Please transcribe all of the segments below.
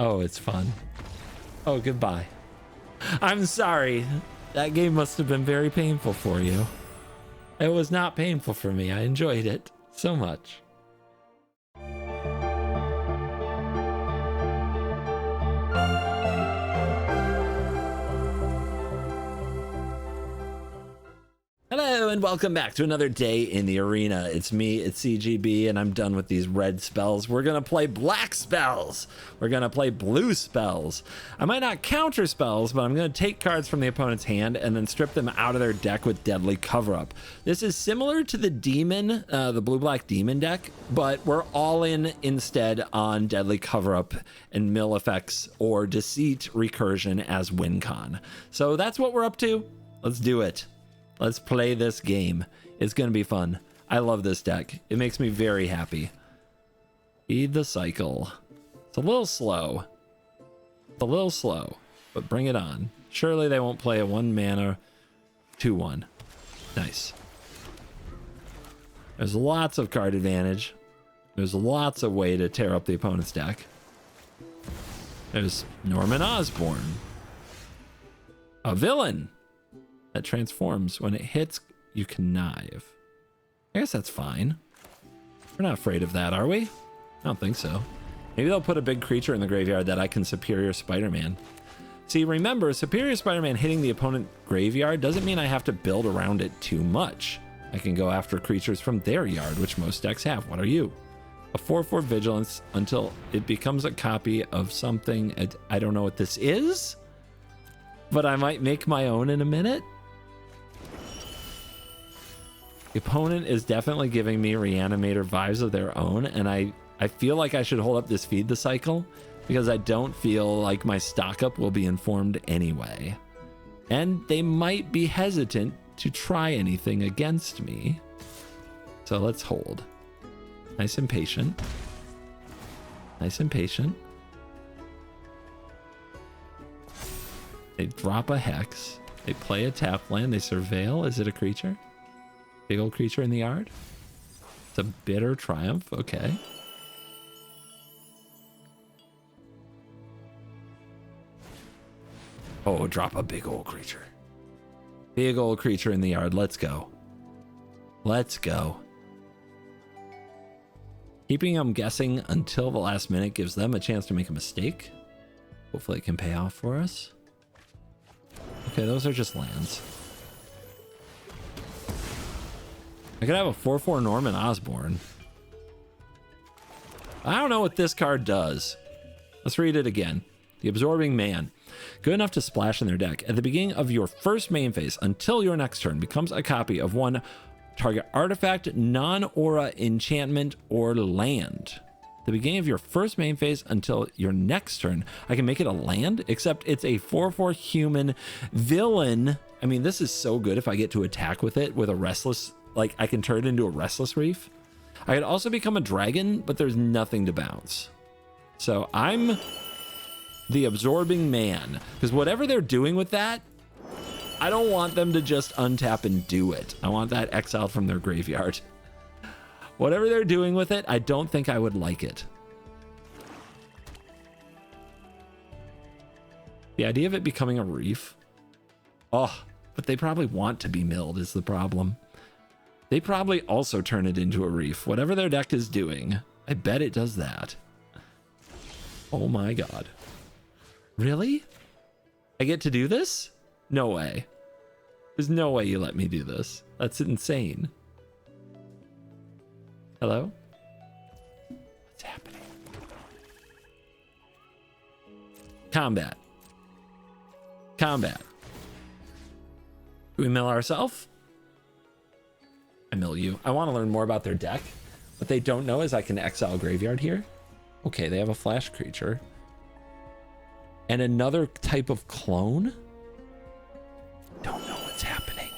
Oh, it's fun. Oh, goodbye. I'm sorry. That game must have been very painful for you. It was not painful for me. I enjoyed it so much. Hello and welcome back to another day in the arena. It's me, it's CGB, and I'm done with these red spells. We're gonna play black spells. We're gonna play blue spells. I might not counter spells, but I'm gonna take cards from the opponent's hand and then strip them out of their deck with Deadly Cover-Up. This is similar to the demon, the blue-black demon deck, but we're all in instead on Deadly Cover-Up and mill effects or Deceit Recursion as win con. So that's what we're up to. Let's do it. Let's play this game. It's going to be fun. I love this deck. It makes me very happy. Feed the cycle. It's a little slow. It's a little slow, but bring it on. Surely they won't play a 1-mana 2/1. Nice. There's lots of card advantage. There's lots of way to tear up the opponent's deck. There's Norman Osborn. A villain that transforms. When it hits, you connive. I guess that's fine. We're not afraid of that, are we? I don't think so. Maybe they'll put a big creature in the graveyard that I can Superior Spider-Man. See, remember, Superior Spider-Man hitting the opponent graveyard doesn't mean I have to build around it too much. I can go after creatures from their yard, which most decks have. What are you? A 4/4 Vigilance until it becomes a copy of something. I don't know what this is, but I might make my own in a minute. The opponent is definitely giving me Reanimator vibes of their own, and I feel like I should hold up this Feed the Cycle because I don't feel like my stock up will be informed anyway. And they might be hesitant to try anything against me. So let's hold. Nice and patient. Nice and patient. They drop a Hex. They play a tap land. They surveil. Is it a creature? Big old creature in the yard. It's a Bitter Triumph. Okay. Oh, drop a big old creature. Big old creature in the yard. Let's go. Let's go. Keeping them guessing until the last minute gives them a chance to make a mistake. Hopefully it can pay off for us. Okay, those are just lands. I could have a 4/4 Norman Osborn. I don't know what this card does. Let's read it again. The Absorbing Man. Good enough to splash in their deck. At the beginning of your first main phase until your next turn becomes a copy of one target artifact, non-aura, enchantment, or land. At the beginning of your first main phase until your next turn, I can make it a land, except it's a 4/4 human villain. I mean, this is so good if I get to attack with it with a Restless. Like, I can turn it into a Restless Reef. I could also become a dragon, but there's nothing to bounce. So I'm the Absorbing Man, because whatever they're doing with that, I don't want them to just untap and do it. I want that exiled from their graveyard. Whatever they're doing with it, I don't think I would like it. The idea of it becoming a reef. Oh, but they probably want to be milled is the problem. They probably also turn it into a reef. Whatever their deck is doing, I bet it does that. Oh my god. Really? I get to do this? No way. There's no way you let me do this. That's insane. Hello? What's happening? Combat. Combat. Do we mill ourselves? I mill you. I want to learn more about their deck. What they don't know is I can exile graveyard here. Okay, they have a flash creature. And another type of clone? Don't know what's happening.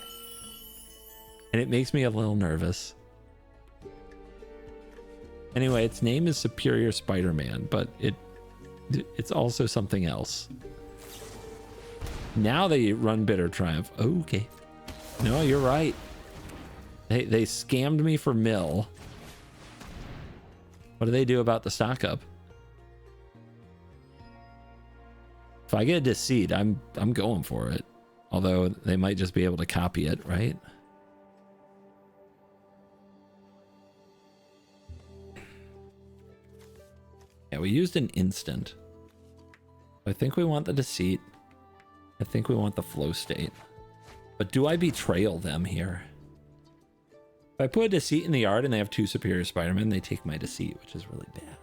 And it makes me a little nervous. Anyway, its name is Superior Spider-Man, but it's also something else. Now they run Bitter Triumph. Oh, okay. No, you're right. They scammed me for mill. What do they do about the stock up? If I get a Deceit, I'm going for it. Although they might just be able to copy it, right? Yeah, we used an instant. I think we want the Deceit. I think we want the Flow State. But do I betrayal them here? If I put a Deceit in the yard and they have 2 Superior Spider-Men, they take my Deceit, which is really bad.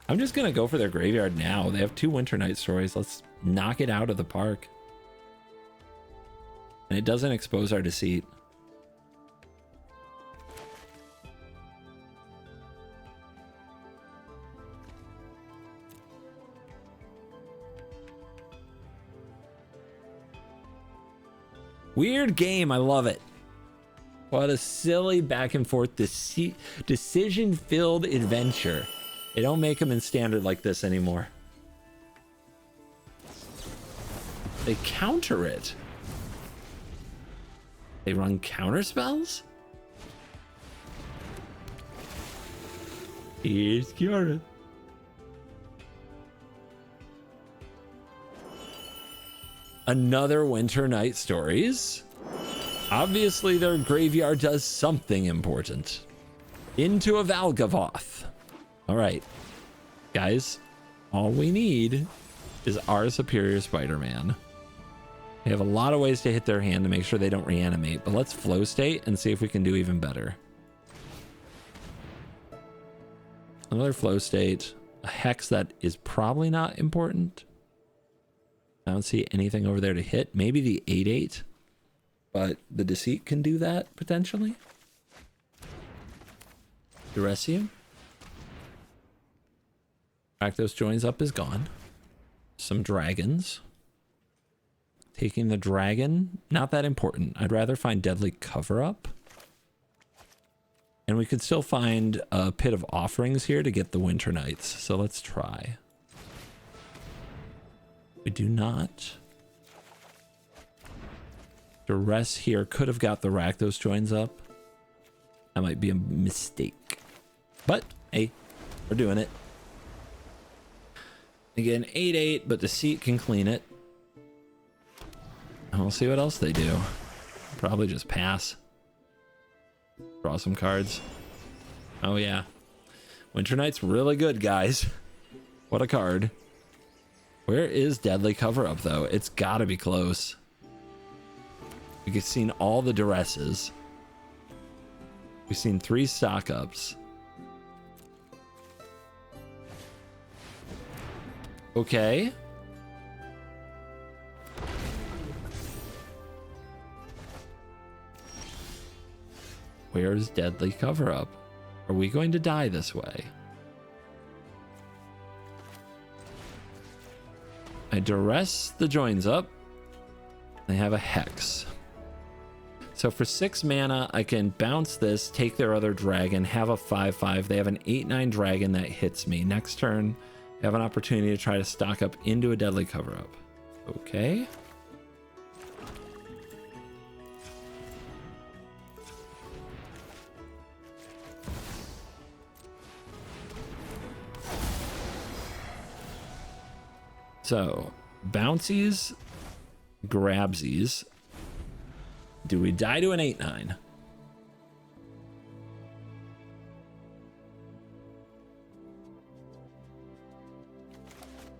I'm just going to go for their graveyard now. They have 2 Winter Night Stories. Let's knock it out of the park. And it doesn't expose our Deceit. Weird game. I love it. What a silly back and forth decision-filled adventure. They don't make them in standard like this anymore. They counter it. They run counter spells? Here's Kiara. Another Winter Night Stories. Obviously, their graveyard does something important. Into a Valgavoth. All right, guys, all we need is our Superior Spider-Man. They have a lot of ways to hit their hand to make sure they don't reanimate, but let's Flow State and see if we can do even better. Another Flow State, a Hex that is probably not important. I don't see anything over there to hit. Maybe the 8/8, but the Deceit can do that potentially. Duressium. Back those joins up is gone. Some dragons. Taking the dragon, not that important. I'd rather find Deadly Cover-Up. And we could still find a Pit of Offerings here to get the Winter Nights. So let's try. We do not. Duress here could have got the Rakdos joins up. That might be a mistake. But, hey, we're doing it. Again, 8/8, but Deceit can clean it. And we'll see what else they do. Probably just pass. Draw some cards. Oh yeah. Winter Night's really good, guys. What a card. Where is Deadly Cover-Up, though? It's gotta be close. We've seen all the Duresses. We've seen 3 stock-ups. Okay. Where's Deadly Cover-Up? Are we going to die this way? I duress the joins up. They have a Hex. So for 6 mana, I can bounce this, take their other dragon, have a 5/5. They have an 8/9 dragon that hits me. Next turn, I have an opportunity to try to stock up into a Deadly Cover-Up. Okay. So, bouncies, grabsies. Do we die to an 8/9?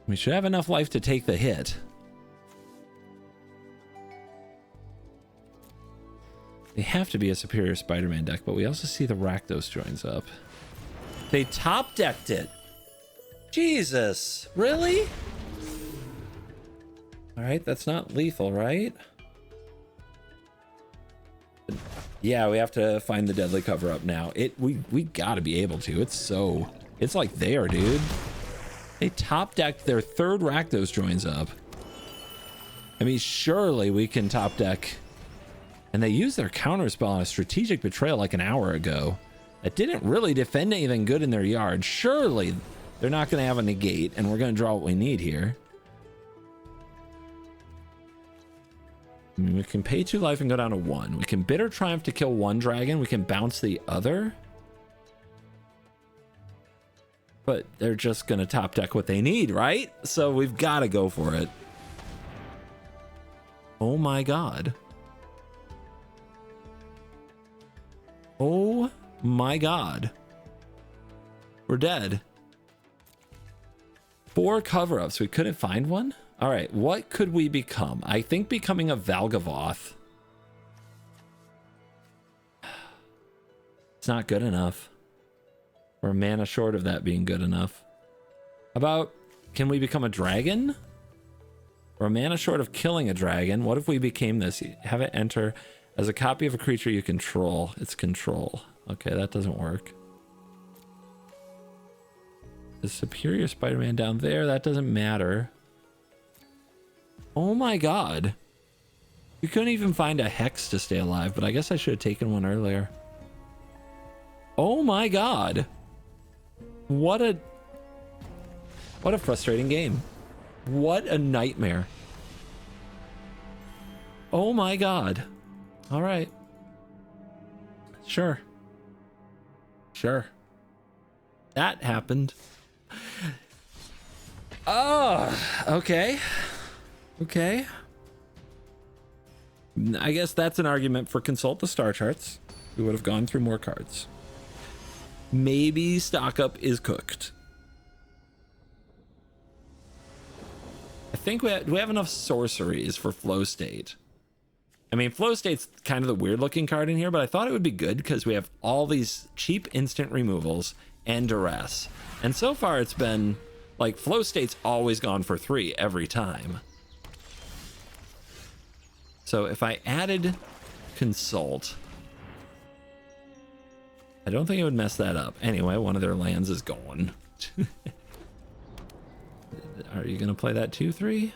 We should have enough life to take the hit. They have to be a Superior Spider-Man deck, but we also see the Rakdos joins up. They top decked it. Jesus, really? All right, that's not lethal, right? Yeah, we have to find the Deadly Cover-Up now. We gotta be able to. It's like there, dude. They top decked their 3rd Rakdos joins up. I mean, surely we can top deck. And they used their counter spell on a Strategic Betrayal like an hour ago. That didn't really defend anything good in their yard. Surely they're not gonna have a negate, and we're gonna draw what we need here. I mean, we can pay 2 life and go down to 1. We can Bitter Triumph to kill 1 dragon. We can bounce the other. but they're just gonna top deck what they need, right? So we've got to go for it. Oh my god. Oh my god. We're dead. 4 cover-ups. We couldn't find one? All right, what could we become? I think becoming a Valgavoth. It's not good enough. We're a mana short of that being good enough. How about, can we become a dragon? We're a mana short of killing a dragon. What if we became this? Have it enter as a copy of a creature you control. It's control. Okay, that doesn't work. The superior Spider-Man down there, that doesn't matter. Oh my god. We couldn't even find a hex to stay alive, but I guess I should have taken one earlier. Oh my god. What a frustrating game. What a nightmare. Oh my god. All right. Sure. Sure. That happened. Oh, okay. Okay. I guess that's an argument for consult the star charts. We would have gone through more cards. Maybe stock up is cooked. I think we have enough sorceries for flow state. I mean, flow state's kind of the weird looking card in here, but I thought it would be good because we have all these cheap instant removals and duress. And so far it's been like flow state's always gone for 3 every time. So if I added consult, I don't think it would mess that up. Anyway, one of their lands is gone. Are you gonna play that 2/3?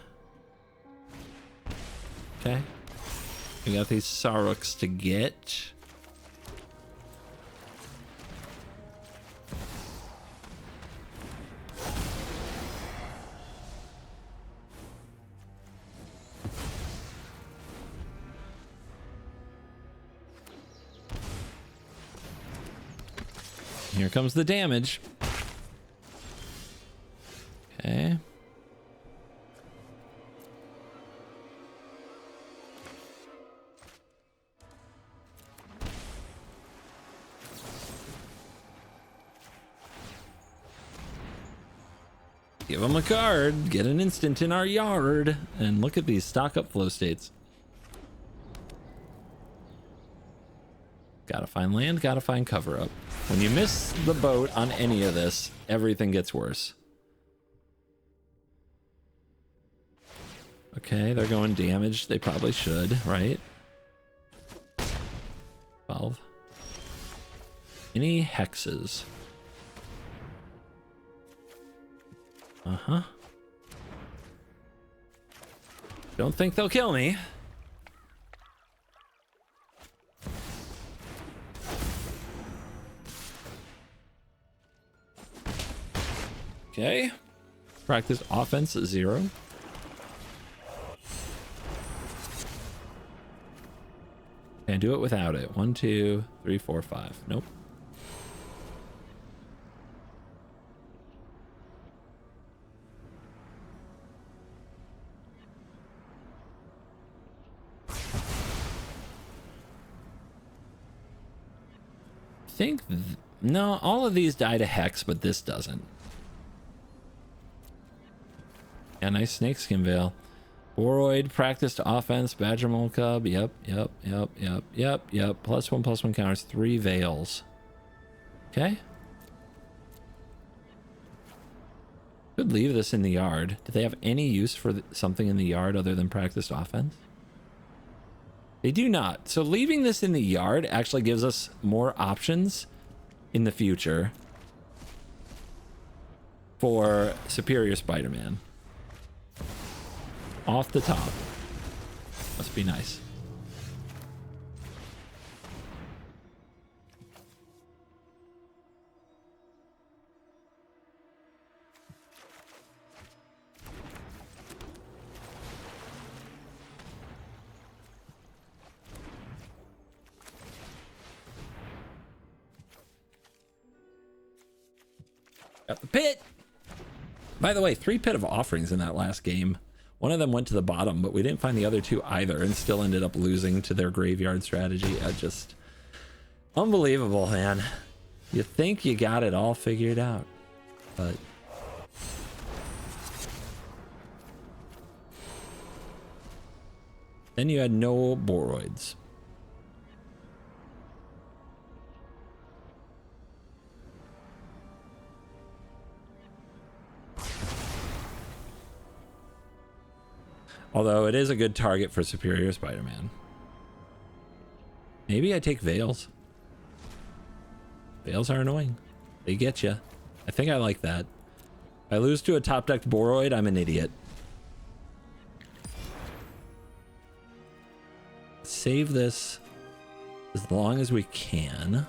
Okay. We got these Saruks to get. Here comes the damage. Okay. Give them a card, get an instant in our yard, and look at these stock up flow states. Gotta find land, gotta find cover up. When you miss the boat on any of this, everything gets worse. Okay, they're going damage. They probably should, right? 12. Any hexes? Uh-huh. Don't think they'll kill me. Okay. Practice offense 0. Can't do it without it. 1, 2, 3, 4, 5. Nope. No, all of these die to hex, but this doesn't. Yeah, nice snakeskin veil. Boroid, practiced offense, Badger Mole Cub. Yep. +1/+1 counters, 3 veils. Okay. Could leave this in the yard. Do they have any use for something in the yard other than practiced offense? They do not. So leaving this in the yard actually gives us more options in the future for Superior Spider-Man. Off the top. Must be nice. Got the pit. By the way, 3 pit of offerings in that last game. One of them went to the bottom, but we didn't find the other 2 either, and still ended up losing to their graveyard strategy. Just unbelievable, man. You think you got it all figured out, but then you had no Boroids. Although it is a good target for Superior Spider-Man. Maybe I take Veils. Veils are annoying. They get you. I think I like that. If I lose to a top-decked Boroid, I'm an idiot. Save this as long as we can.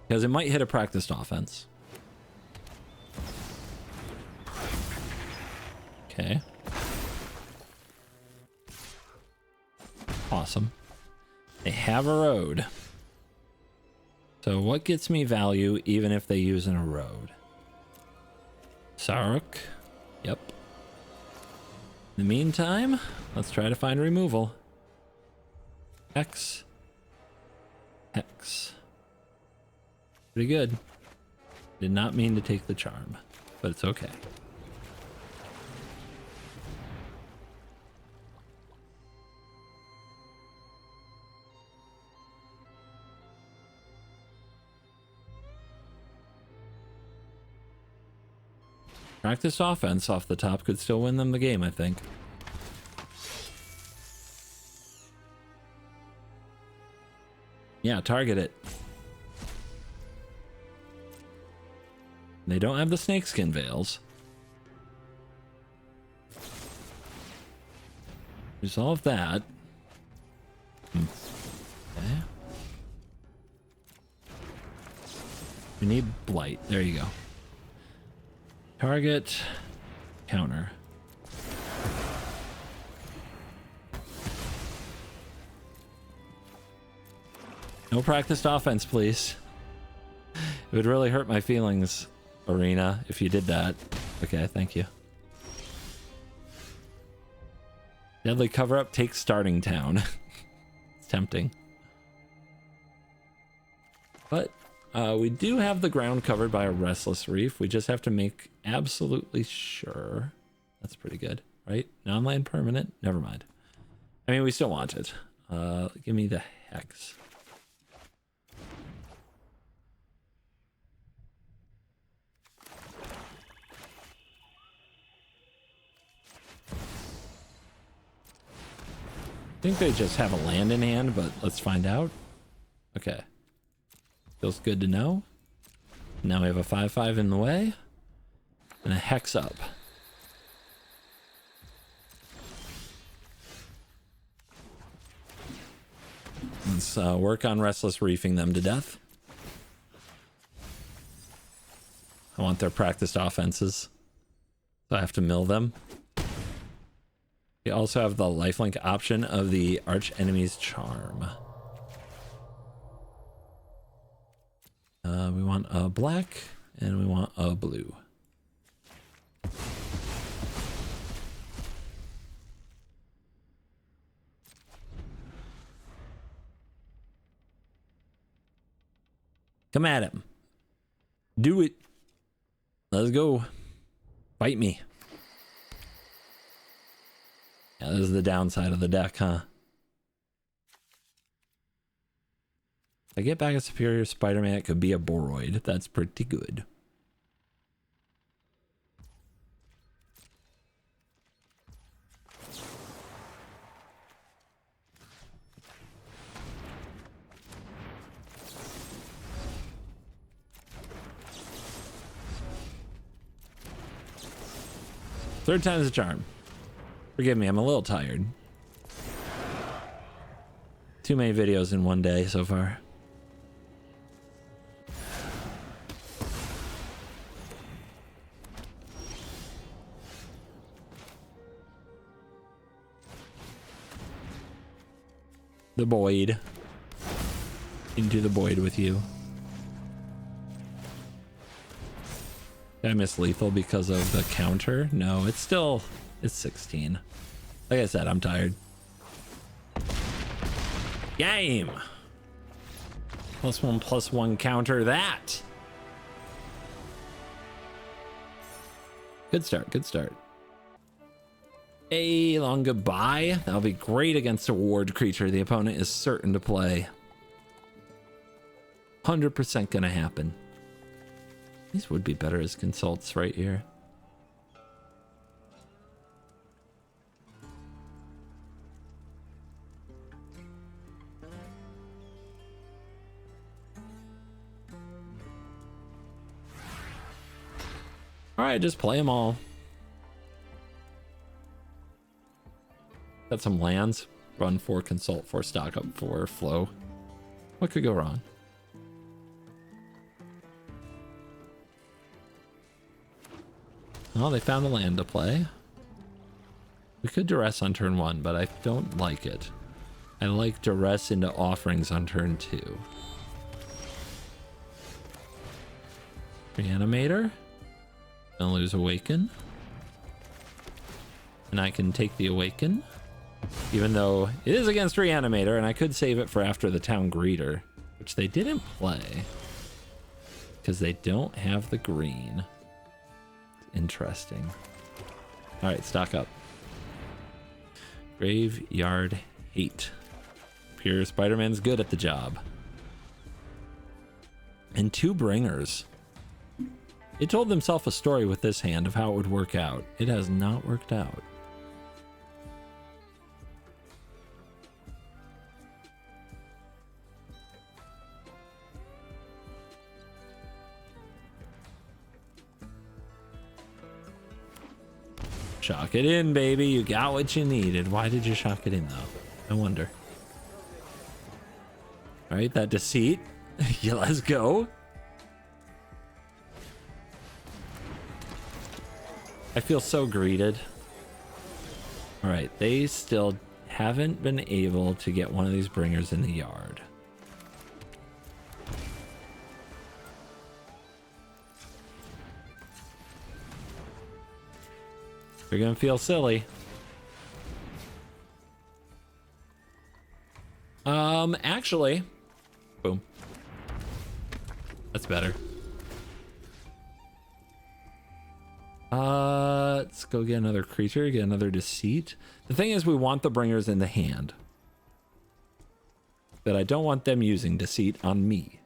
Because it might hit a practiced offense. Okay. Awesome. They have a road. So what gets me value even if they use an erode? Saruk. Yep. In the meantime, let's try to find removal. X. X. Pretty good. Did not mean to take the charm, but it's okay. Practice offense off the top could still win them the game, I think. Yeah, target it. They don't have the snakeskin veils. Resolve that. Okay. We need blight. There you go. Target. Counter. No practiced offense, please. It would really hurt my feelings, Arena, if you did that. Okay, thank you. Deadly cover up takes starting town. It's tempting. But we do have the ground covered by a Restless Reef. We just have to make absolutely sure. That's pretty good, right? Non-land permanent? Never mind. I mean, we still want it. Give me the Hex. I think they just have a land in hand, but let's find out. Okay. Feels good to know. Now we have a 5/5 in the way. And a Hex up. Let's work on Restless Reefing them to death. I want their practiced offenses. So I have to mill them. We also have the lifelink option of the Arch Enemy's Charm. We want a black and we want a blue. Come at him. Do it. Let's go. Fight me. Yeah, this is the downside of the deck, huh? If I get back a Superior Spider-Man, it could be a Boroid. That's pretty good. Third time's a charm. Forgive me, I'm a little tired. Too many videos in one day so far. the void. Into the void with you. Did I miss lethal because of the counter? No, it's 16. Like I said, I'm tired. Game. +1/+1 counter that. Good start, good start. A long goodbye. That'll be great against a ward creature the opponent is certain to play. 100% gonna happen. These would be better as consults right here. All right, just play them all. Got some lands. Run 4, consult 4, stock up 4, flow. What could go wrong? Oh, they found a land to play. We could duress on turn 1, but I don't like it. I like duress into offerings on turn 2. Reanimator. Gonna lose Awaken. And I can take the Awaken. Even though it is against Reanimator, and I could save it for after the Town Greeter, which they didn't play. Because they don't have the green. Interesting. Alright, stock up. Graveyard Hate. Pure Spider-Man's good at the job. And 2 bringers. It told themselves a story with this hand of how it would work out. It has not worked out. Shock it in, baby. You got what you needed. Why did you shock it in, though? I wonder. All right, that deceit. Yeah, let's go. I feel so greeted. All right, they still haven't been able to get one of these bringers in the yard. You're gonna feel silly. Actually, boom. That's better. Let's go get another creature, get another deceit. The thing is, we want the bringers in the hand, but I don't want them using deceit on me.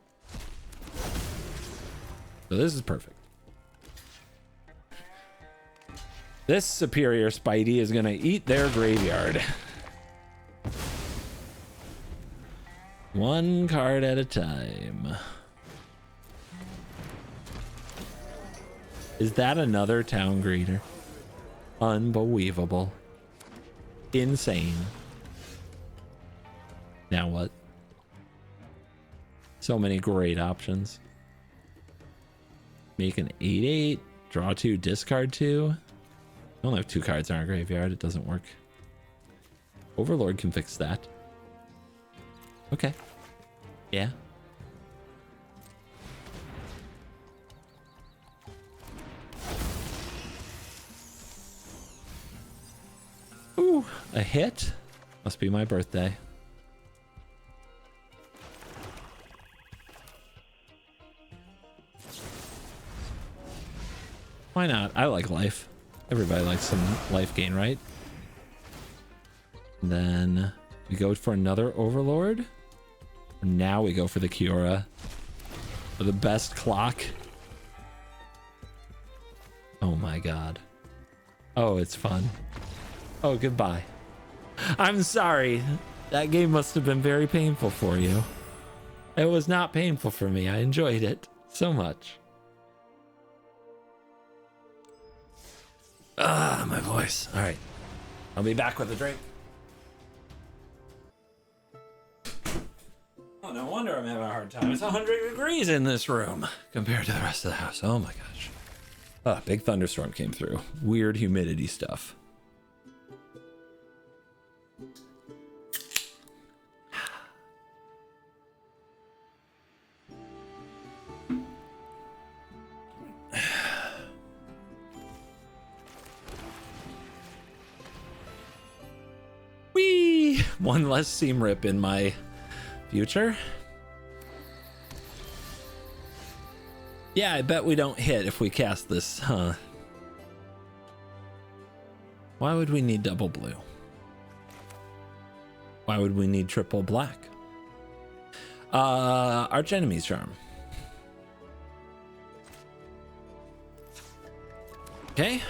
So this is perfect. This superior Spidey is gonna eat their graveyard. One card at a time. Is that another Town Greeter? Unbelievable. Insane. Now what? So many great options. Make an 8/8, draw 2, discard 2. I only have 2 cards in our graveyard. It doesn't work. Overlord can fix that. Okay. Yeah. Ooh, a hit? Must be my birthday. Why not? I like life. Everybody likes some life gain, right? And then we go for another Overlord. Now we go for the Kiora. For the best clock. Oh my god. Oh, it's fun. Oh, goodbye. I'm sorry. That game must have been very painful for you. It was not painful for me. I enjoyed it so much. Ah, my voice. All right. I'll be back with a drink. Oh, no wonder I'm having a hard time. It's 100 degrees in this room compared to the rest of the house. Oh my gosh. Ah, big thunderstorm came through. Weird humidity stuff. One less seam rip in my future. Yeah, I bet we don't hit if we cast this, huh? Why would we need double blue? Why would we need triple black? Arch Enemy's Charm. Okay.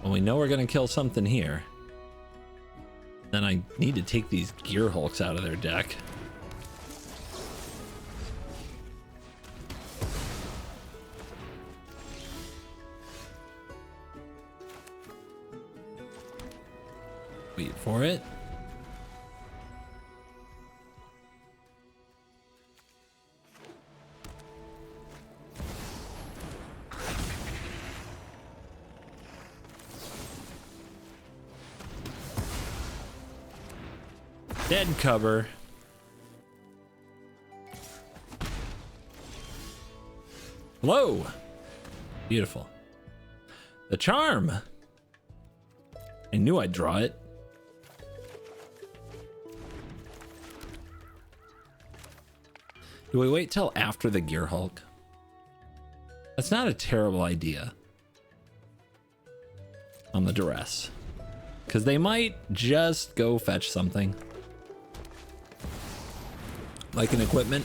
Well, we know we're gonna kill something here. Then I need to take these Gear Hulks out of their deck. Wait for it. Dead cover. Hello. Beautiful. The charm. I knew I'd draw it. Do we wait till after the Gear Hulk? That's not a terrible idea. On the duress. Because they might just go fetch something. Like an equipment.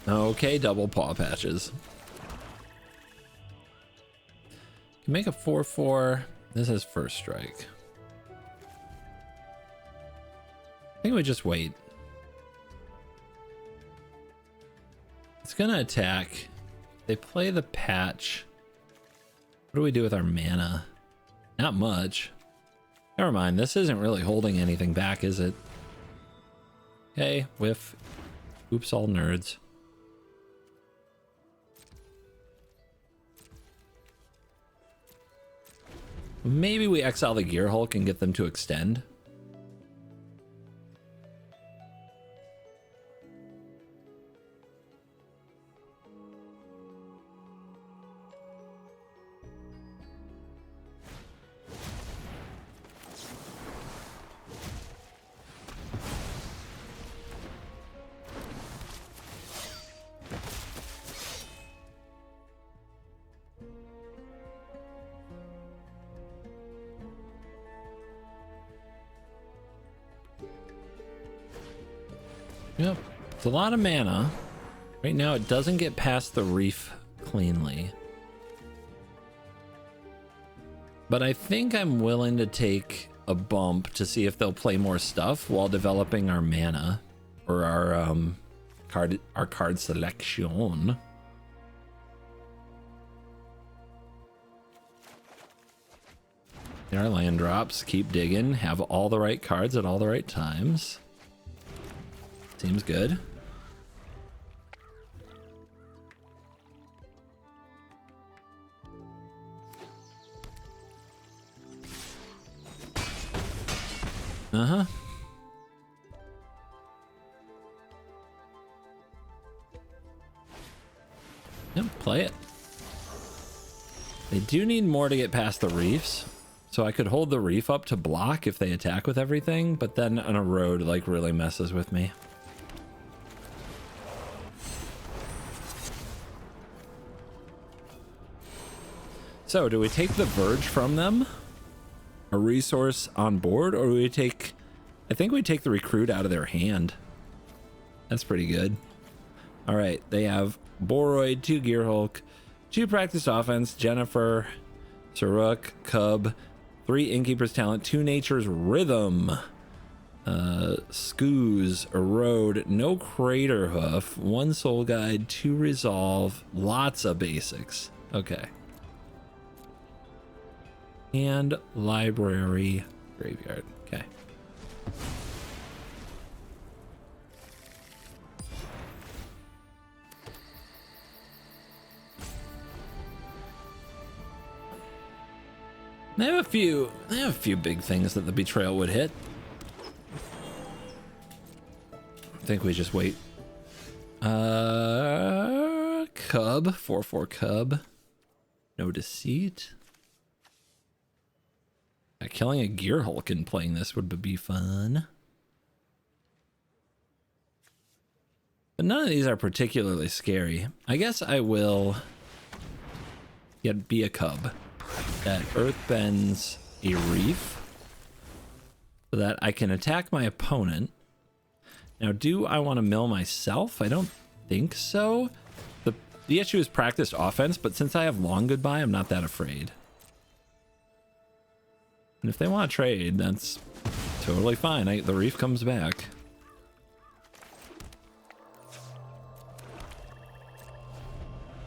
Okay, double paw patches. Can make a 4/4. This has first strike. I think we just wait. It's gonna attack. They play the patch. What do we do with our mana? Not much. Never mind, this isn't really holding anything back, is it? Okay, whiff. Oops, all nerds. Maybe we exile the Gear Hulk and get them to extend. Yep, it's a lot of mana. Right now it doesn't get past the reef cleanly. But I think I'm willing to take a bump to see if they'll play more stuff while developing our mana or our card selection. There are land drops. Keep digging. Have all the right cards at all the right times. Seems good. Uh-huh. Yep, play it. They do need more to get past the reefs. So I could hold the reef up to block if they attack with everything, but then on a road like really messes with me. So do we take the Verge from them? A resource on board, or do we take... I think we take the Recruit out of their hand. That's pretty good. All right, they have Boroid, 2 Gear Hulk, 2 Practiced Offense, Jennifer, Saruk, Cub, 3 Innkeeper's Talent, 2 Nature's Rhythm, Skoos, Erode, no Crater Hoof, 1 Soul Guide, 2 Resolve, lots of basics. Okay. And Library Graveyard. Okay. They have a few big things that the betrayal would hit. I think we just wait. Cub, 4/4 cub. No deceit. Killing a Gear Hulk and playing this would be fun. But none of these are particularly scary. I guess I will be a cub that earthbends a reef so that I can attack my opponent. Now, do I want to mill myself? I don't think so. The issue is practiced offense, but since I have long goodbye, I'm not that afraid. And if they want to trade, that's totally fine. The reef comes back.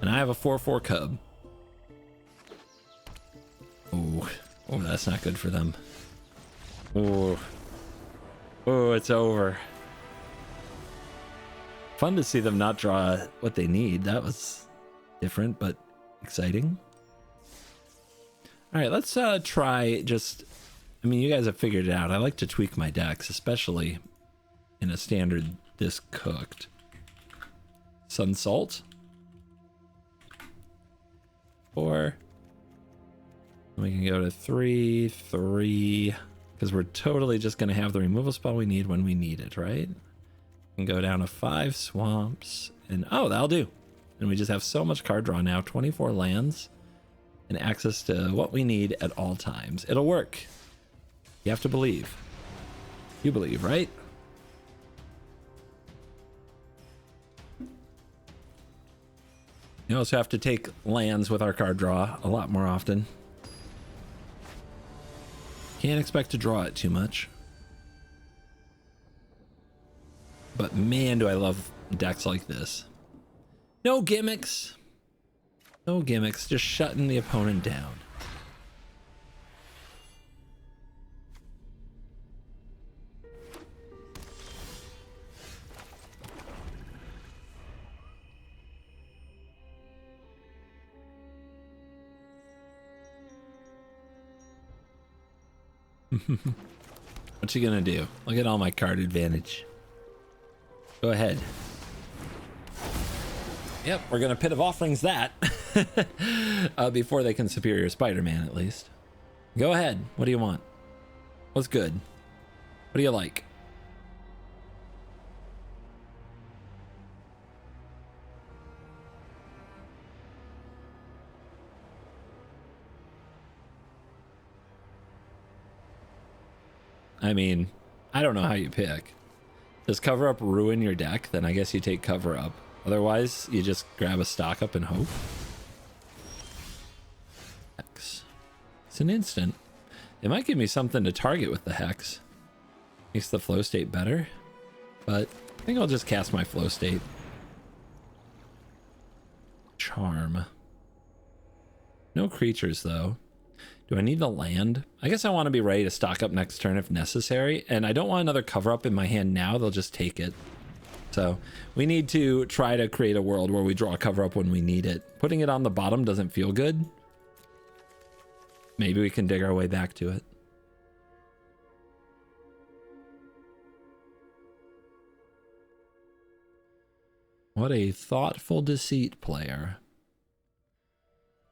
And I have a 4/4 cub. Oh, that's not good for them. Oh, it's over. Fun to see them not draw what they need. That was different, but exciting. All right, let's try just... I mean, you guys have figured it out. I like to tweak my decks, especially in a standard this cooked. Sun Salt. Or we can go to 3/3 because we're totally just going to have the removal spell we need when we need it, right? And go down to 5 swamps, and oh, that'll do. And we just have so much card draw now, 24 lands, and access to what we need at all times. It'll work. You have to believe. You believe, right? You also have to take lands with our card draw a lot more often. Can't expect to draw it too much. But man, do I love decks like this. No gimmicks. No gimmicks, just shutting the opponent down. What's he gonna do? Look at all my card advantage. Go ahead. Yep, we're gonna Pit of Offerings that before they can Superior Spider-Man, at least. Go ahead. What do you want? What's good? What do you like? I mean, I don't know how you pick. Does Cover Up ruin your deck? Then I guess you take Cover Up. Otherwise, you just grab a stock up and hope. Hex. It's an instant. It might give me something to target with the Hex. Makes the flow state better. But I think I'll just cast my flow state. Charm. No creatures, though. Do I need the land? I guess I want to be ready to stock up next turn if necessary. And I don't want another Cover Up in my hand now. They'll just take it. So we need to try to create a world where we draw a Cover Up when we need it. Putting it on the bottom doesn't feel good. Maybe we can dig our way back to it. What a thoughtful deceit player.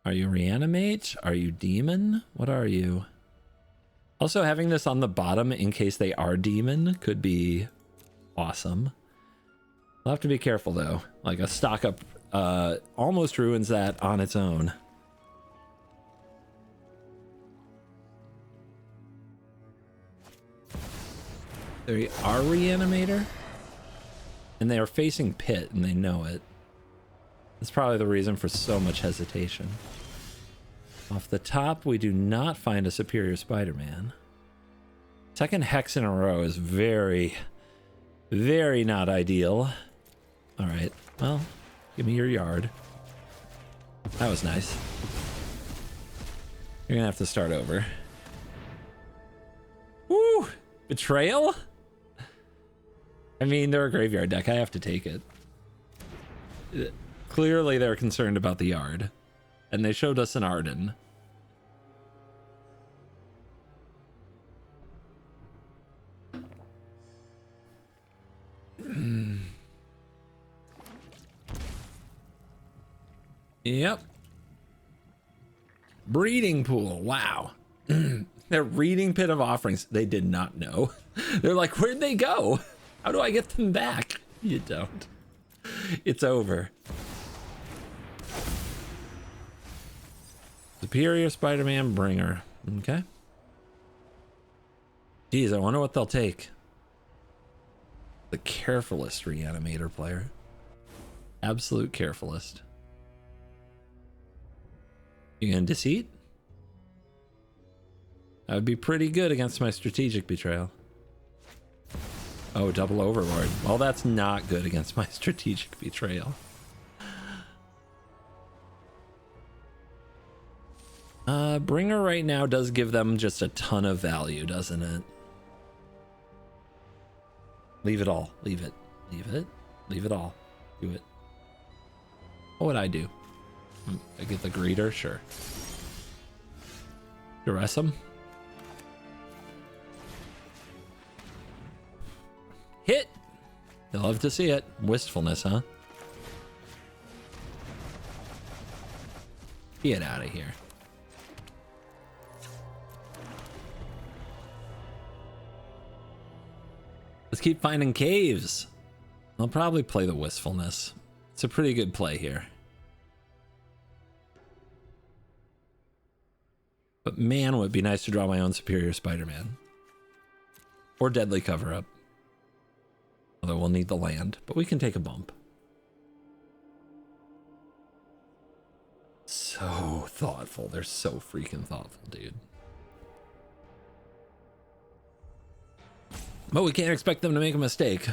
Are you Reanimate? Are you Demon? What are you? Also, having this on the bottom in case they are Demon could be awesome. I'll have to be careful though. Like a stock up almost ruins that on its own. They are Reanimator? And they are facing Pit and they know it. That's probably the reason for so much hesitation. Off the top, we do not find a Superior Spider-Man. Second Hex in a row is very, very not ideal. All right, well, give me your yard. That was nice. You're gonna have to start over. Woo! Betrayal? I mean, they're a graveyard deck. I have to take it. Clearly, they're concerned about the yard. And they showed us an Arden. Yep. Breeding pool. Wow. They're reading Pit of Offerings. They did not know. They're like, where'd they go? How do I get them back? You don't. It's over. Superior Spider-Man Bringer. Okay. Geez, I wonder what they'll take. The carefulest reanimator player. Absolute carefulest. You gonna deceit? That would be pretty good against my strategic betrayal. Oh, double overlord. Well, that's not good against my strategic betrayal. Bringer right now does give them just a ton of value, doesn't it? Leave it all. Leave it. Leave it. Leave it all. Do it. What would I do? I get the greeter? Sure. Duress him? Hit! You'll love to see it. Wistfulness, huh? Get out of here. Let's keep finding caves. I'll probably play the Wistfulness. It's a pretty good play here. But man, would it be nice to draw my own Superior Spider-Man. Or Deadly Cover-Up. Although we'll need the land, but we can take a bump. So thoughtful. They're so freaking thoughtful, dude. But we can't expect them to make a mistake.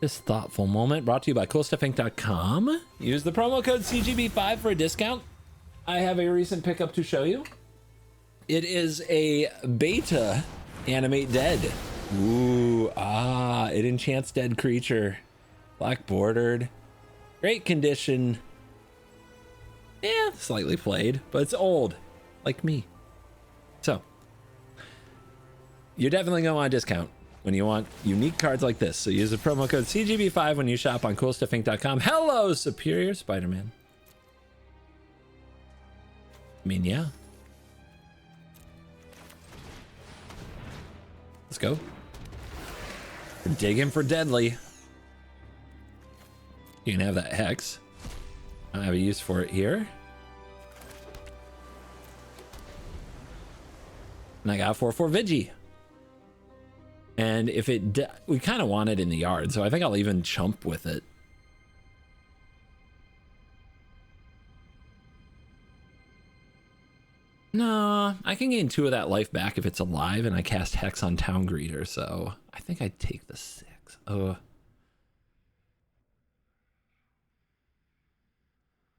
This thoughtful moment brought to you by CoolStuffInc.com. Use the promo code CGB5 for a discount. I have a recent pickup to show you. It is a beta animate dead. Ooh, it enchants dead creature. Black bordered. Great condition. Yeah, slightly played, but it's old, like me. So, you're definitely going to want a discount when you want unique cards like this. So use the promo code CGB5 when you shop on CoolStuffInc.com. Hello, Superior Spider-Man. I mean, yeah. Let's go. We're digging for deadly. You can have that hex. I don't have a use for it here. And I got a 4/4 Vigi. And if it, we kind of want it in the yard, so I think I'll even chump with it. No, I can gain 2 of that life back if it's alive, and I cast Hex on Town Greeter, so I think I'd take the 6.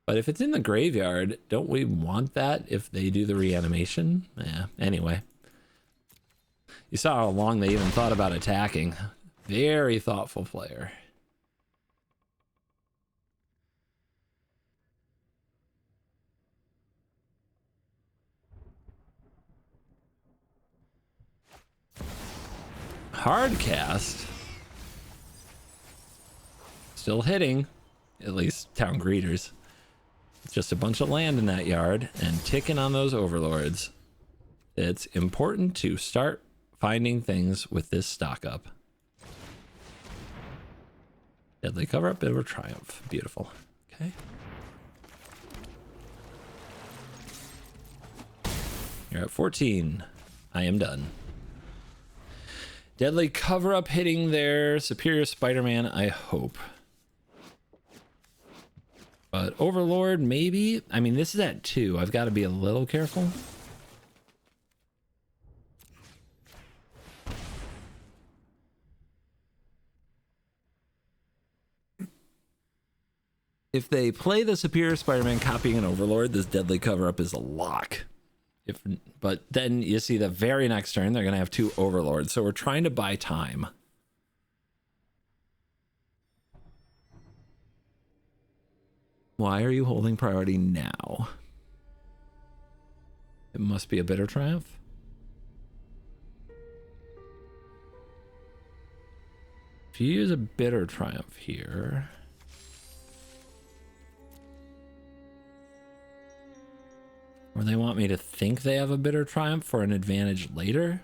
But if it's in the graveyard, don't we want that if they do the reanimation? Yeah, anyway. You saw how long they even thought about attacking. Very thoughtful player. Hard cast. Still hitting. At least Town Greeters. It's just a bunch of land in that yard and ticking on those overlords. It's important to start finding things with this stock up. Deadly Cover-Up, Bit of a Triumph. Beautiful. Okay. You're at 14. I am done. Deadly Cover-Up hitting there. Superior Spider-Man, I hope. But Overlord, maybe? I mean, this is at 2. I've got to be a little careful. If they play the Superior Spider-Man copying an Overlord, this Deadly Cover-Up is a lock. But then you see the very next turn, they're going to have 2 Overlords. So we're trying to buy time. Why are you holding priority now? It must be a bitter triumph. If you use a bitter triumph here, or they want me to think they have a bitter triumph for an advantage later.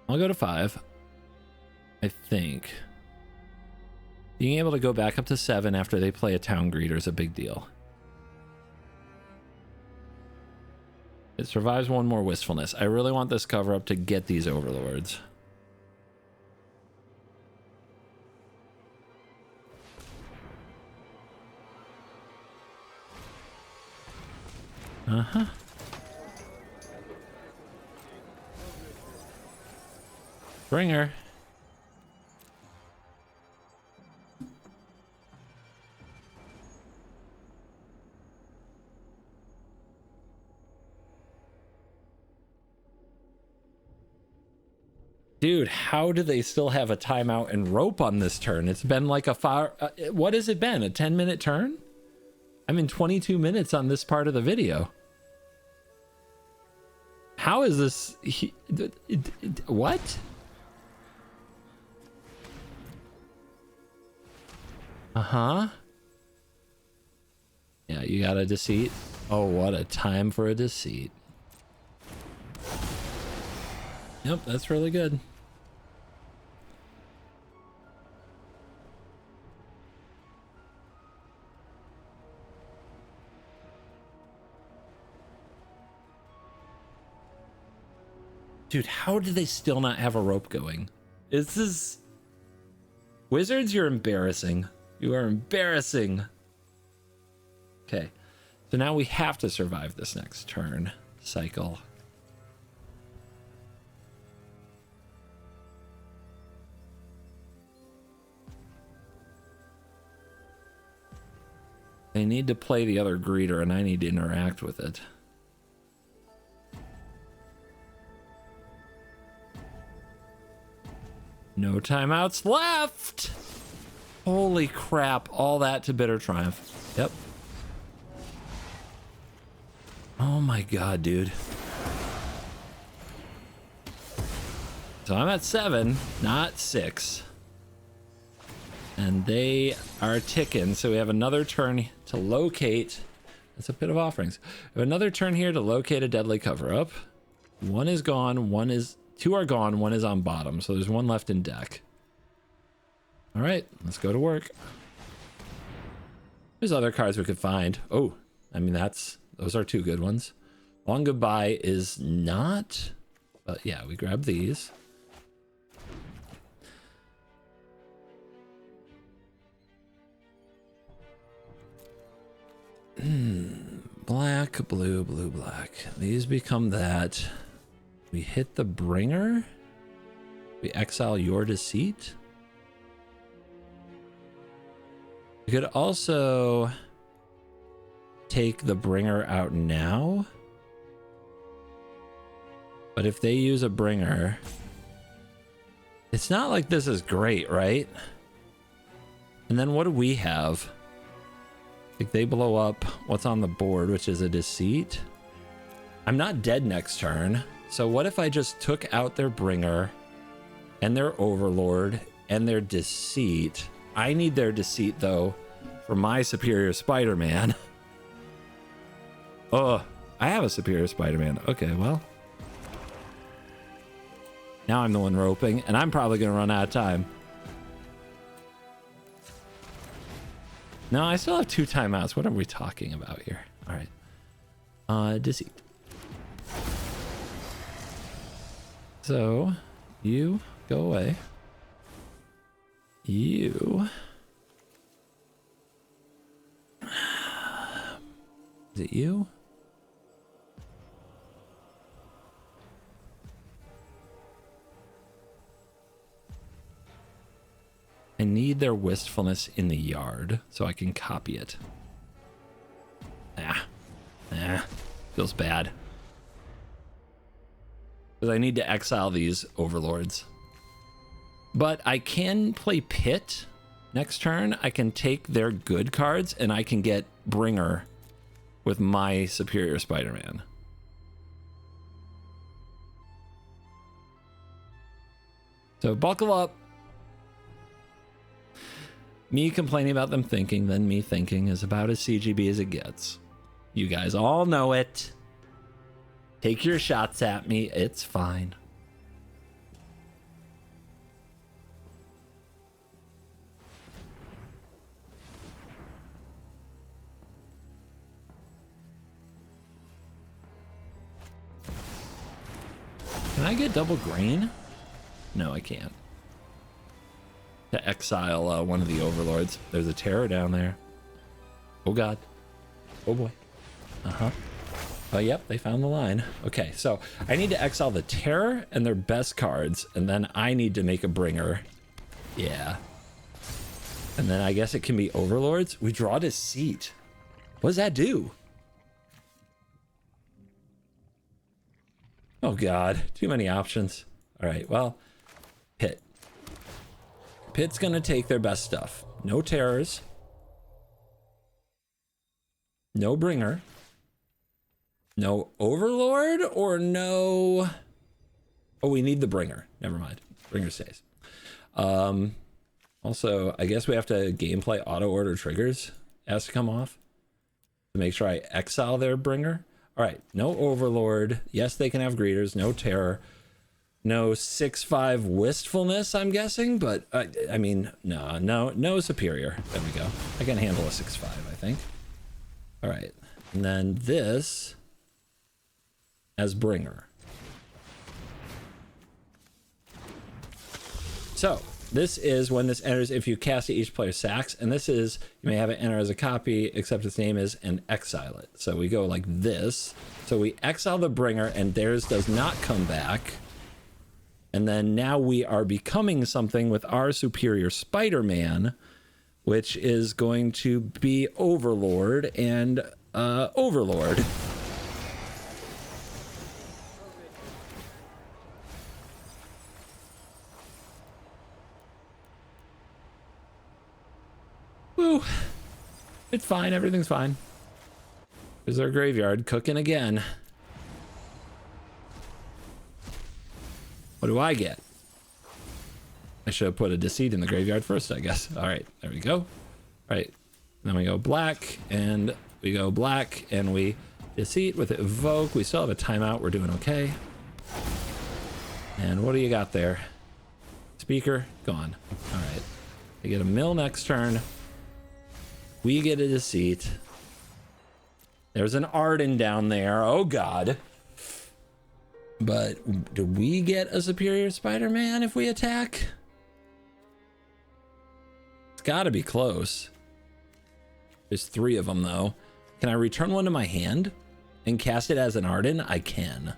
I'll go to 5. I think. Being able to go back up to 7 after they play a town greeter is a big deal. It survives one more wistfulness. I really want this cover up to get these overlords. Uh-huh. Bring her. Dude, how do they still have a timeout and rope on this turn? It's been like a fire. What has it been? A 10-minute turn? I'm in 22 minutes on this part of the video. How is this? What? Uh-huh. Yeah, you got a deceit. Oh, what a time for a deceit. Yep, that's really good. Dude, how do they still not have a rope going? Is this... Wizards, you're embarrassing. You are embarrassing. Okay. So now we have to survive this next turn cycle. They need to play the other greeter, and I need to interact with it. No timeouts left. Holy crap. All that to bitter triumph. Yep. Oh my god, dude. So I'm at 7, not 6. And they are ticking. So we have another turn to locate. That's a bit of offerings. We have another turn here to locate a deadly cover-up. One is gone. Two are gone. One is on bottom. So there's one left in deck. All right, let's go to work. There's other cards we could find. Oh, I mean, those are 2 good ones. Long Goodbye is not, but yeah, we grab these. Black, blue, blue, black. These become that. We hit the bringer. We exile your deceit. We could also take the bringer out now. But if they use a bringer, it's not like this is great, right? And then what do we have? Like they blow up what's on the board, which is a deceit. I'm not dead next turn. So what if I just took out their bringer and their overlord and their deceit? I need their deceit though for my superior Spider-Man. Oh, I have a superior Spider-Man. Okay, well. Now I'm the one roping, and I'm probably going to run out of time. No, I still have 2 timeouts. What are we talking about here? All right. Deceit. So, you go away. You... Is it you? I need their wistfulness in the yard so I can copy it. Feels bad. Because I need to exile these overlords. But I can play Pit next turn. I can take their good cards and I can get Bringer with my Superior Spider-Man. So buckle up. Me complaining about them thinking, then me thinking is about as CGB as it gets. You guys all know it. Take your shots at me. It's fine. Can I get double green? No, I can't. To exile one of the overlords. There's a terror down there. Oh god. Oh boy. Uh-huh. Oh, yep, they found the line. Okay, so I need to exile the terror and their best cards, and then I need to make a bringer. Yeah. And then I guess it can be overlords. We draw Deceit. What does that do? Oh god, too many options. All right, well, Pit. Pit's gonna take their best stuff. No terrors. No bringer. No overlord or no... Oh, we need the bringer. Never mind. Bringer stays. Also, I guess we have to gameplay auto order triggers. It has to come off to make sure I exile their bringer. All right, no overlord. Yes, they can have greeters. No terror. No 6/5 wistfulness, I'm guessing, but I mean, no superior. There we go. I can handle a 6/5, I think. All right, and then this as bringer. So this is when this enters, if you cast it, each player sacks, and this is, you may have it enter as a copy, except its name is, and exile it. So we go like this. So we exile the bringer, and theirs does not come back. And then now we are becoming something with our Superior Spider-Man, which is going to be Overlord and Overlord. Woo. It's fine. Everything's fine. There's our graveyard cooking again. What do I get? I should have put a Deceit in the graveyard first, I guess. All right, there we go. All right, then we go black, and we go black, and we Deceit with Evoke. We still have a timeout. We're doing okay. And what do you got there? Speaker, gone. All right. We get a mill next turn. We get a Deceit. There's an Arden down there. Oh, God. But do we get a Superior Spider-Man if we attack? It's got to be close. There's 3 of them, though. Can I return one to my hand and cast it as an Arden? I can.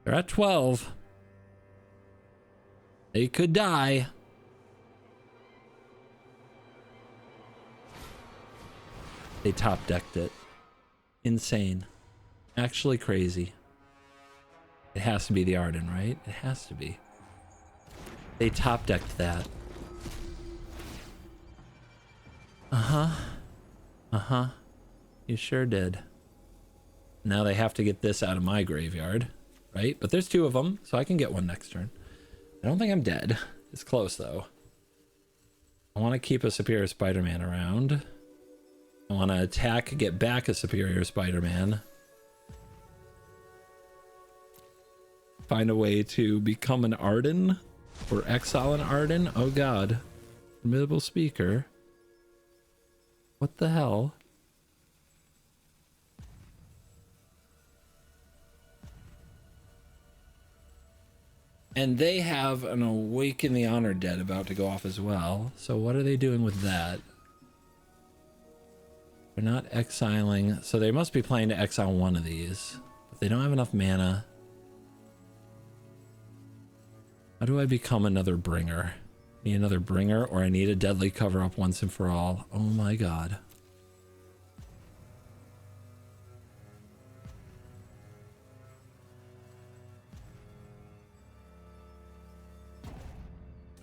They're at 12. They could die. They top decked it. Insane. Actually crazy. It has to be the Arden, right? It has to be. They top decked that. Uh-huh. Uh-huh. You sure did. Now they have to get this out of my graveyard, right? But there's 2 of them, so I can get one next turn. I don't think I'm dead. It's close, though. I want to keep a Superior Spider-Man around. I want to attack, get back a Superior Spider-Man. Find a way to become an Arden or exile an Arden. Oh god. Formidable Speaker. What the hell? And they have an Awaken the Honored Dead about to go off as well. So what are they doing with that? They're not exiling, so they must be playing to exile one of these. But they don't have enough mana. How do I become another bringer? Need another bringer, or I need a deadly cover-up once and for all. Oh my god.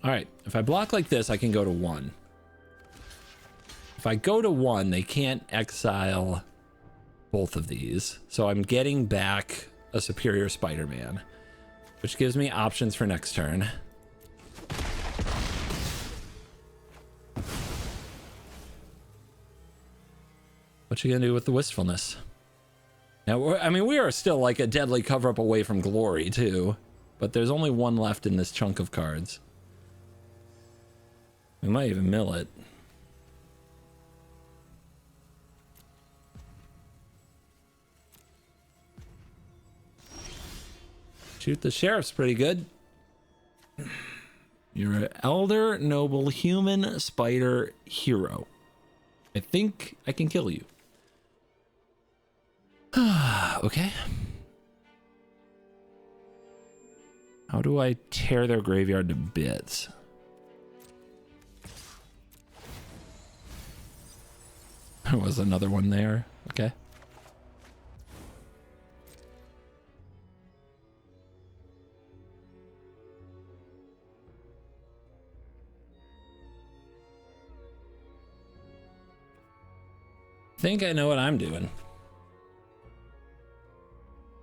Alright, if I block like this, I can go to 1. If I go to 1, they can't exile both of these. So I'm getting back a superior Spider-Man, which gives me options for next turn. What you gonna do with the wistfulness? Now, I mean, we are still like a deadly cover-up away from glory, too. But there's only 1 left in this chunk of cards. We might even mill it. Shoot the sheriff's pretty good. You're an elder, noble, human, spider, hero. I think I can kill you. Okay. How do I tear their graveyard to bits? There was another one there. Okay. Think I know what I'm doing.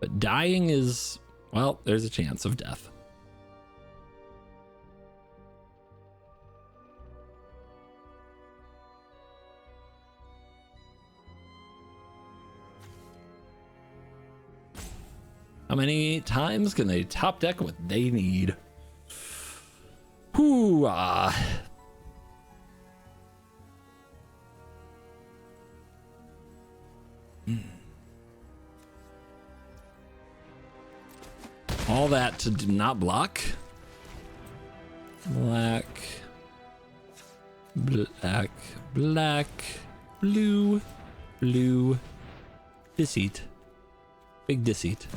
But dying is, well, there's a chance of death. How many times can they top deck what they need? Hoo-ah. All that to not block. Black. Black. Black. Blue. Blue. Deceit. Big deceit.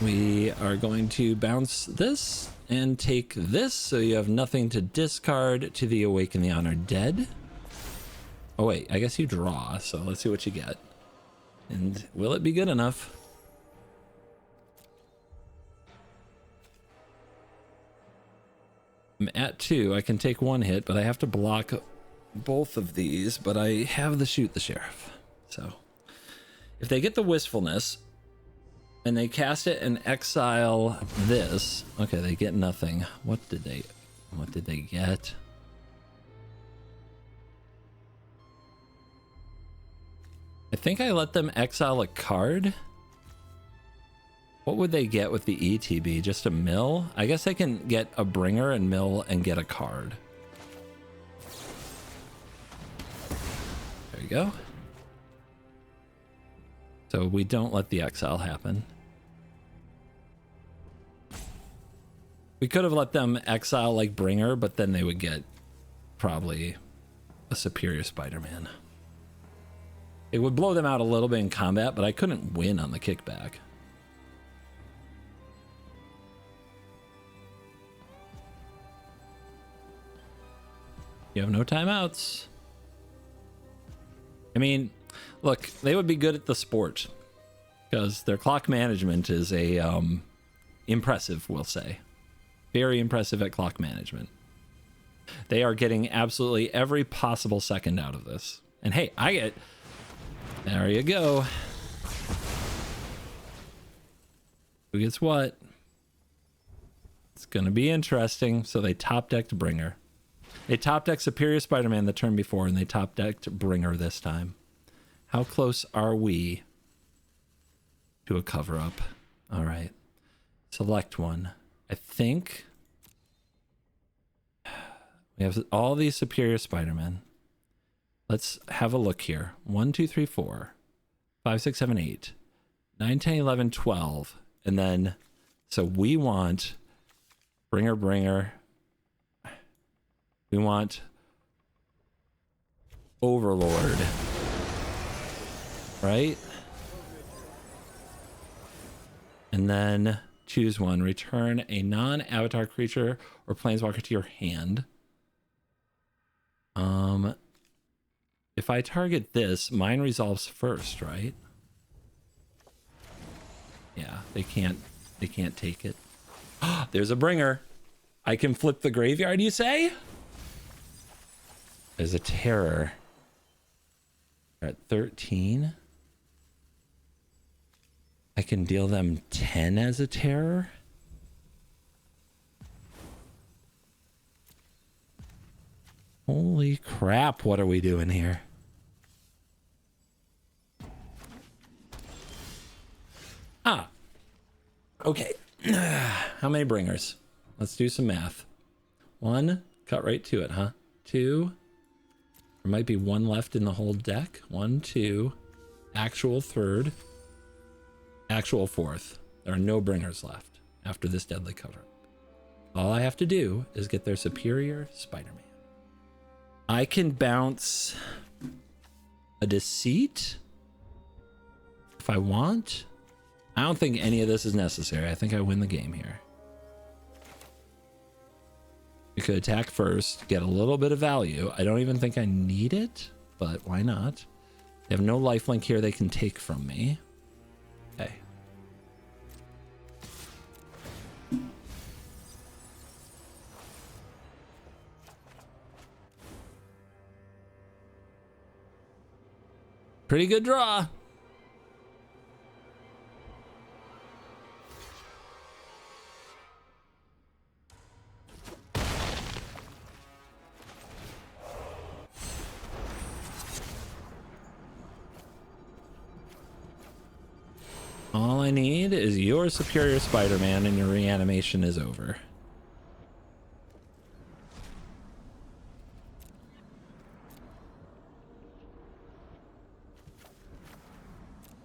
We are going to bounce this and take this, so you have nothing to discard to the Awaken the Honored Dead. Oh wait, I guess you draw, so let's see what you get. And will it be good enough? I'm at 2. I can take 1 hit, but I have to block both of these, but I have the shoot the sheriff. So if they get the wistfulness and they cast it and exile this, okay, they get nothing. What did they get? I think I let them exile a card. What would they get with the ETB? Just a mill? I guess I can get a bringer and mill and get a card. There you go. So we don't let the exile happen. We could have let them exile like bringer, but then they would get probably a superior Spider-Man. It would blow them out a little bit in combat, but I couldn't win on the kickback. You have no timeouts. I mean, look, they would be good at the sport because their clock management is a impressive, we'll say. Very impressive at clock management. They are getting absolutely every possible second out of this. And hey, I get... There you go. Who gets what? It's going to be interesting. So they top-decked Bringer. They top-decked Superior Spider-Man the turn before, and they top-decked Bringer this time. How close are we to a cover-up? All right. Select one. I think we have all these Superior Spider-Men. Let's have a look here. 1, 2, 3, 4, 5, 6, 7, 8, 9, 10, 11, 12. And then, so we want Bringer. We want Overlord. Right? And then choose one. Return a non-avatar creature or planeswalker to your hand. If I target this, mine resolves first, right? Yeah, they can't take it. There's a bringer. I can flip the graveyard, you say? There's a terror. They're at 13. I can deal them 10 as a terror. Holy crap, what are we doing here? Ah. Okay. How many bringers? Let's do some math. 1, cut right to it, huh? 2. There might be 1 left in the whole deck. 1, 2. Actual 3rd. Actual 4th. There are no bringers left after this deadly cover. All I have to do is get their superior Spider-Man. I can bounce a Deceit if I want. I don't think any of this is necessary. I think I win the game here. We could attack first, get a little bit of value. I don't even think I need it, but why not? They have no lifelink here they can take from me. Okay. Pretty good draw. All I need is your superior Spider-Man and your reanimation is over.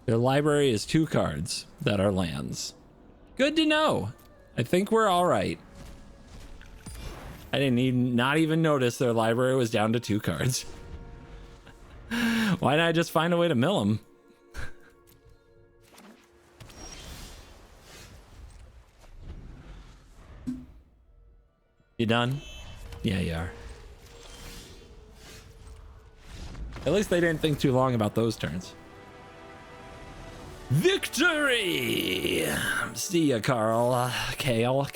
Their library is 2 cards that are lands. Good to know. I think we're all right. I didn't not even notice their library was down to 2 cards. Why didn't I just find a way to mill them? You done? Yeah, you are. At least they didn't think too long about those turns. Victory! See ya, Carl. Kale.